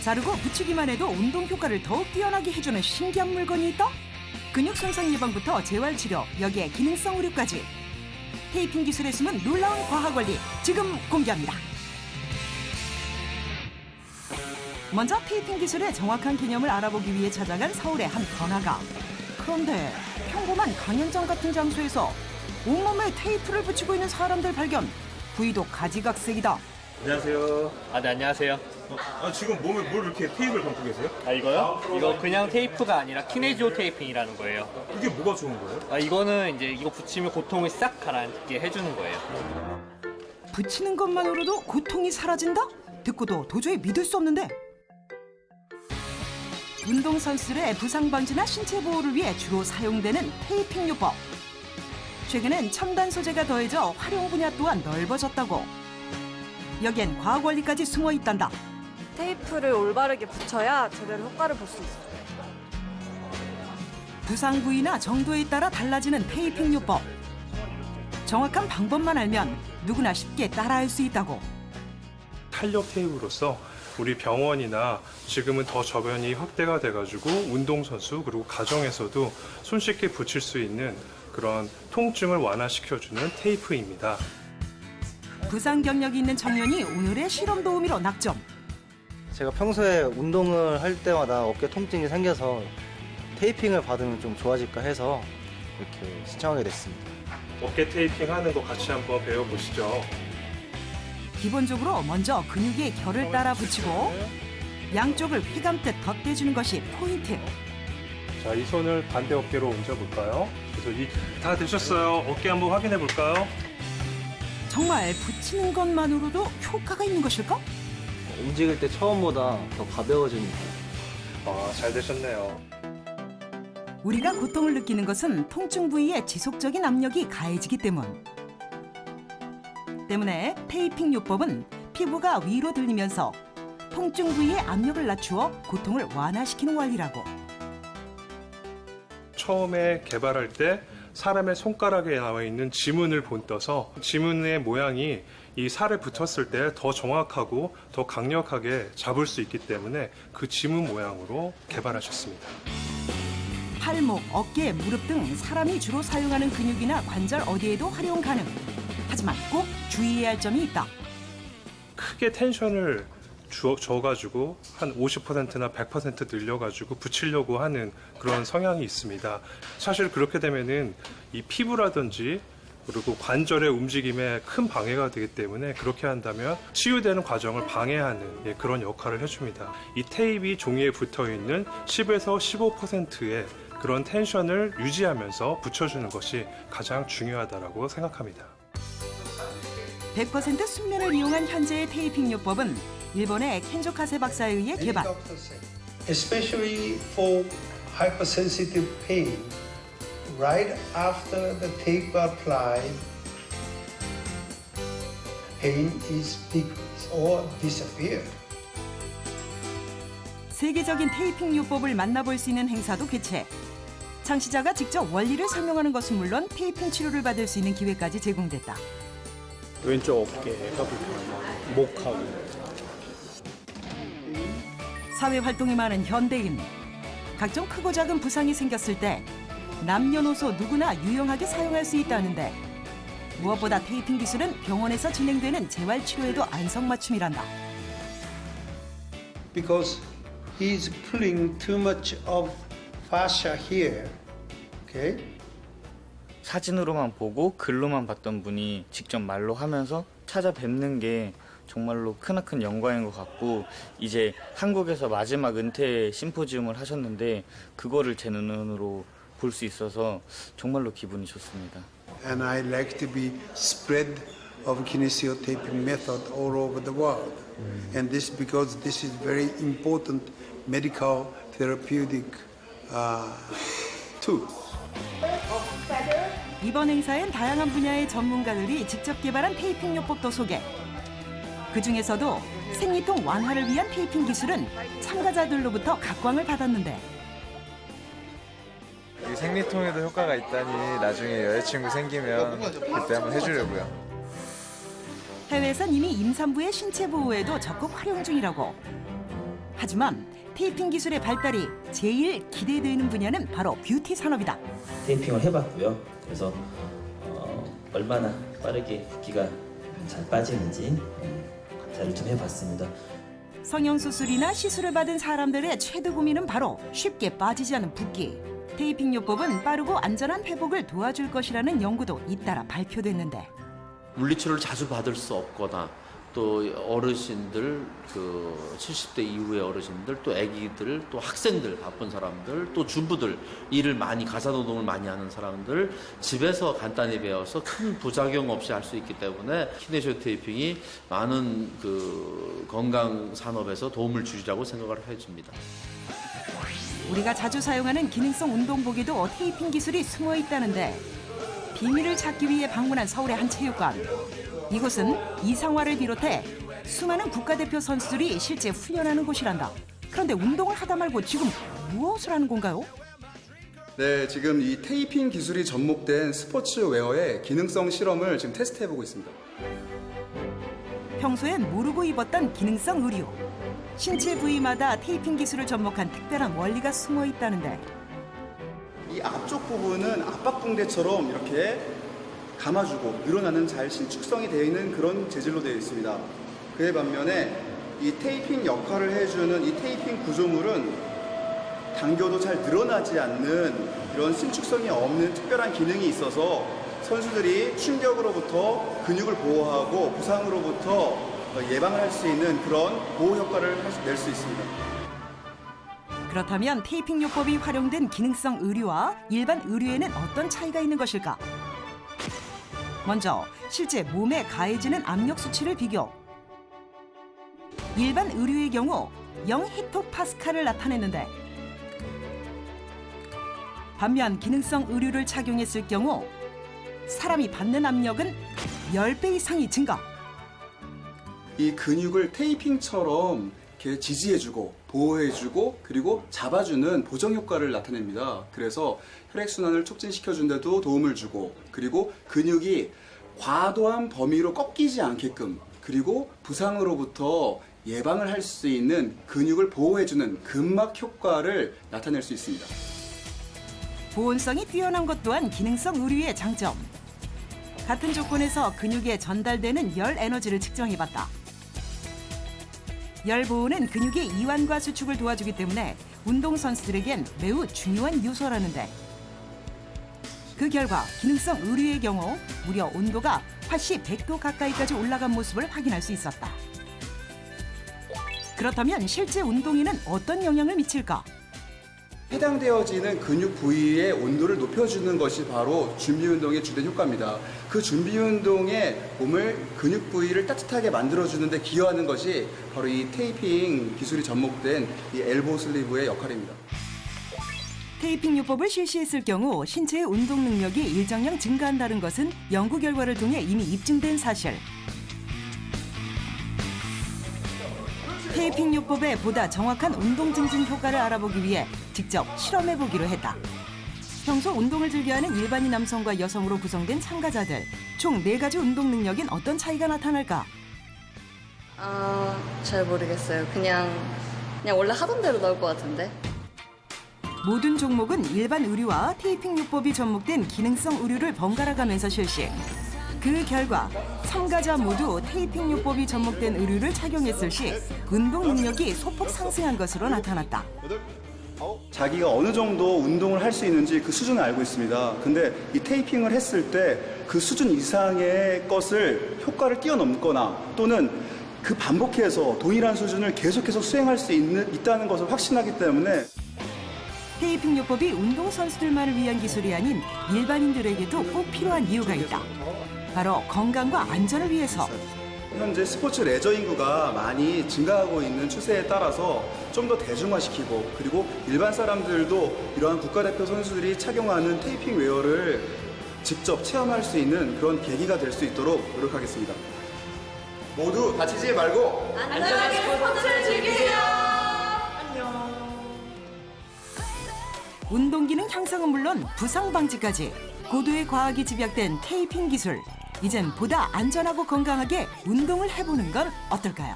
자르고 붙이기만 해도 운동 효과를 더욱 뛰어나게 해주는 신기한 물건이 있다? 근육 손상 예방부터 재활치료, 여기에 기능성 의료까지. 테이핑 기술에 숨은 놀라운 과학 원리 지금 공개합니다. 먼저 테이핑 기술의 정확한 개념을 알아보기 위해 찾아간 서울의 한 번화가. 그런데 평범한 강연장 같은 장소에서 온몸에 테이프를 붙이고 있는 사람들 발견. 부위도 가지각색이다. 안녕하세요. 네, 안녕하세요. 지금 몸에 뭘 이렇게 테이프를 감고 계세요? 이거요? 이거 그냥 테이프가 아니라 키네지오 테이핑이라는 거예요. 이게 뭐가 좋은 거예요? 이거는 이제 이거 붙이면 고통을 싹 가라앉게 해주는 거예요. 붙이는 것만으로도 고통이 사라진다? 듣고도 도저히 믿을 수 없는데. 운동선수들의 부상 방지나 신체 보호를 위해 주로 사용되는 테이핑 요법. 최근엔 첨단 소재가 더해져 활용 분야 또한 넓어졌다고. 여기엔 과학 원리까지 숨어 있단다. 테이프를 올바르게 붙여야 제대로 효과를 볼 수 있어요. 부상 부위나 정도에 따라 달라지는 테이핑 요법. 정확한 방법만 알면 누구나 쉽게 따라할 수 있다고. 탄력 테이프로서 우리 병원이나 지금은 더 저변이 확대가 돼가지고 운동선수 그리고 가정에서도 손쉽게 붙일 수 있는 그런 통증을 완화시켜주는 테이프입니다. 부상 경력이 있는 청년이 오늘의 실험 도우미로 낙점. 제가 평소에 운동을 할 때마다 어깨 통증이 생겨서 테이핑을 받으면 좀 좋아질까 해서 이렇게 신청하게 됐습니다. 어깨 테이핑 하는 거 같이 한번 배워보시죠. 기본적으로 먼저 근육의 결을 따라 붙이고 양쪽을 휘감듯 덧대주는 것이 포인트. 자, 이 손을 반대 어깨로 얹어볼까요? 그래서 다 되셨어요. 어깨 한번 확인해 볼까요? 정말 붙이는 것만으로도 효과가 있는 것일까? 움직일 때 처음보다 더 가벼워지는 느낌. 잘 되셨네요. 우리가 고통을 느끼는 것은 통증 부위에 지속적인 압력이 가해지기 때문에 테이핑 요법은 피부가 위로 들리면서 통증 부위의 압력을 낮추어 고통을 완화시키는 원리라고. 처음에 개발할 때 사람의 손가락에 나와 있는 지문을 본떠서 지문의 모양이 이 살에 붙었을 때 더 정확하고 더 강력하게 잡을 수 있기 때문에 그 지문 모양으로 개발하셨습니다. 팔목, 어깨, 무릎 등 사람이 주로 사용하는 근육이나 관절 어디에도 활용 가능. 하지만 꼭 주의해야 할 점이 있다. 크게 텐션을 줘가지고 한 50%나 100% 늘려가지고 붙이려고 하는 그런 성향이 있습니다. 사실 그렇게 되면은 이 피부라든지 그리고 관절의 움직임에 큰 방해가 되기 때문에 그렇게 한다면 치유되는 과정을 방해하는 그런 역할을 해줍니다. 이 테이프이 종이에 붙어 있는 10에서 15%의 그런 텐션을 유지하면서 붙여주는 것이 가장 중요하다고 생각합니다. 100% 순면을 이용한 현재의 테이핑 요법은 일본의 켄조 카세 박사에 의해 개발. Especially for hypersensitive pain, right after the tape applied, pain is decreased or disappeared. 세계적인 테이핑 요법을 만나볼 수 있는 행사도 개최. 창시자가 직접 원리를 설명하는 것은 물론 테이핑 치료를 받을 수 있는 기회까지 제공됐다. 왼쪽 어깨가 불편하고 목하고. 사회 활동이 많은 현대인. 각종 크고 작은 부상이 생겼을 때 남녀노소 누구나 유용하게 사용할 수 있다는데 무엇보다 테이핑 기술은 병원에서 진행되는 재활치료에도 안성맞춤이란다. Because he's pulling too much of fascia here, okay? 사진으로만 보고 글로만 봤던 분이 직접 말로 하면서 찾아뵙는 게 정말로 크나큰 영광인 것 같고 이제 한국에서 마지막 은퇴 심포지움을 하셨는데 그거를 제 눈으로 볼 수 있어서 정말로 기분이 좋습니다. And I like to be spread of kinesiotaping method all over the world. And this because this is very important medical therapeutic tool. 이번 행사엔 다양한 분야의 전문가들이 직접 개발한 테이핑 요법도 소개. 그중에서도 생리통 완화를 위한 테이핑 기술은 참가자들로부터 각광을 받았는데 생리통에도 효과가 있다니 나중에 여자친구 생기면 그때 한번 해주려고요. 해외에선 이미 임산부의 신체 보호에도 적극 활용 중이라고. 하지만 테이핑 기술의 발달이 제일 기대되는 분야는 바로 뷰티 산업이다. 테이핑을 해봤고요. 그래서 얼마나 빠르게 붓기가 잘 빠지는지 검사를 좀 해봤습니다. 성형수술이나 시술을 받은 사람들의 최대 고민은 바로 쉽게 빠지지 않는 붓기. 테이핑 요법은 빠르고 안전한 회복을 도와줄 것이라는 연구도 잇따라 발표됐는데 물리치료를 자주 받을 수 없거나 또 어르신들, 70대 이후의 어르신들, 또 아기들, 또 학생들, 바쁜 사람들, 또 주부들, 일을 많이 가사노동을 많이 하는 사람들 집에서 간단히 배워서 큰 부작용 없이 할 수 있기 때문에 키네시오 테이핑이 많은 건강 산업에서 도움을 주리라고 생각을 해줍니다. 우리가 자주 사용하는 기능성 운동복에도 테이핑 기술이 숨어 있다는데 비밀을 찾기 위해 방문한 서울의 한 체육관. 이곳은 이상화를 비롯해 수많은 국가대표 선수들이 실제 훈련하는 곳이란다. 그런데 운동을 하다 말고 지금 무엇을 하는 건가요? 네, 지금 이 테이핑 기술이 접목된 스포츠웨어의 기능성 실험을 지금 테스트해보고 있습니다. 평소엔 모르고 입었던 기능성 의류. 신체 부위마다 테이핑 기술을 접목한 특별한 원리가 숨어 있다는데 이 앞쪽 부분은 압박붕대처럼 이렇게 감아주고 늘어나는 잘 신축성이 되어 있는 그런 재질로 되어 있습니다. 그에 반면에 이 테이핑 역할을 해주는 이 테이핑 구조물은 당겨도 잘 늘어나지 않는 이런 신축성이 없는 특별한 기능이 있어서 선수들이 충격으로부터 근육을 보호하고 부상으로부터 예방을 할 수 있는 그런 보호 효과를 낼 수 있습니다. 그렇다면 테이핑 요법이 활용된 기능성 의류와 일반 의류에는 어떤 차이가 있는 것일까? 먼저 실제 몸에 가해지는 압력 수치를 비교. 일반 의류의 경우 0헥토파스칼을 나타냈는데 반면 기능성 의류를 착용했을 경우 사람이 받는 압력은 10배 이상이 증가. 이 근육을 테이핑처럼 이렇게 지지해주고 보호해주고 그리고 잡아주는 보정 효과를 나타냅니다. 그래서 혈액순환을 촉진시켜준 데도 도움을 주고 그리고 근육이 과도한 범위로 꺾이지 않게끔 그리고 부상으로부터 예방을 할 수 있는 근육을 보호해주는 근막 효과를 나타낼 수 있습니다. 보온성이 뛰어난 것 또한 기능성 의류의 장점. 같은 조건에서 근육에 전달되는 열 에너지를 측정해봤다. 열 보호는 근육의 이완과 수축을 도와주기 때문에 운동선수들에겐 매우 중요한 요소라는데 그 결과 기능성 의류의 경우 무려 온도가 화씨 100도 가까이까지 올라간 모습을 확인할 수 있었다. 그렇다면 실제 운동에는 어떤 영향을 미칠까? 해당되어지는 근육 부위의 온도를 높여주는 것이 바로 준비운동의 주된 효과입니다. 그 준비운동에 몸을 근육 부위를 따뜻하게 만들어주는 데 기여하는 것이 바로 이 테이핑 기술이 접목된 이 엘보 슬리브의 역할입니다. 테이핑 요법을 실시했을 경우 신체의 운동 능력이 일정량 증가한다는 것은 연구 결과를 통해 이미 입증된 사실. 테이핑 요법의 보다 정확한 운동 증진 효과를 알아보기 위해 직접 실험해보기로 했다. 평소 운동을 즐겨하는 일반인 남성과 여성으로 구성된 참가자들. 총 4가지 운동 능력엔 어떤 차이가 나타날까? 잘 모르겠어요. 그냥 원래 하던 대로 나올 것 같은데. 모든 종목은 일반 의류와 테이핑 요법이 접목된 기능성 의류를 번갈아 가면서 실시. 그 결과 참가자 모두 테이핑 요법이 접목된 의류를 착용했을 시 운동 능력이 소폭 상승한 것으로 나타났다. 자기가 어느 정도 운동을 할 수 있는지 그 수준을 알고 있습니다. 근데 이 테이핑을 했을 때 그 수준 이상의 것을 효과를 뛰어넘거나 또는 그 반복해서 동일한 수준을 계속해서 수행할 수 있다는 것을 확신하기 때문에 테이핑 요법이 운동선수들만을 위한 기술이 아닌 일반인들에게도 꼭 필요한 이유가 있다. 바로 건강과 안전을 위해서. 현재 스포츠 레저 인구가 많이 증가하고 있는 추세에 따라서 좀 더 대중화시키고 그리고 일반 사람들도 이러한 국가대표 선수들이 착용하는 테이핑 웨어를 직접 체험할 수 있는 그런 계기가 될 수 있도록 노력하겠습니다. 모두 다치지 말고 안전하게 스포츠를 즐기세요. 운동 기능 향상은 물론 부상 방지까지 고도의 과학이 집약된 테이핑 기술. 이젠 보다 안전하고 건강하게 운동을 해보는 건 어떨까요?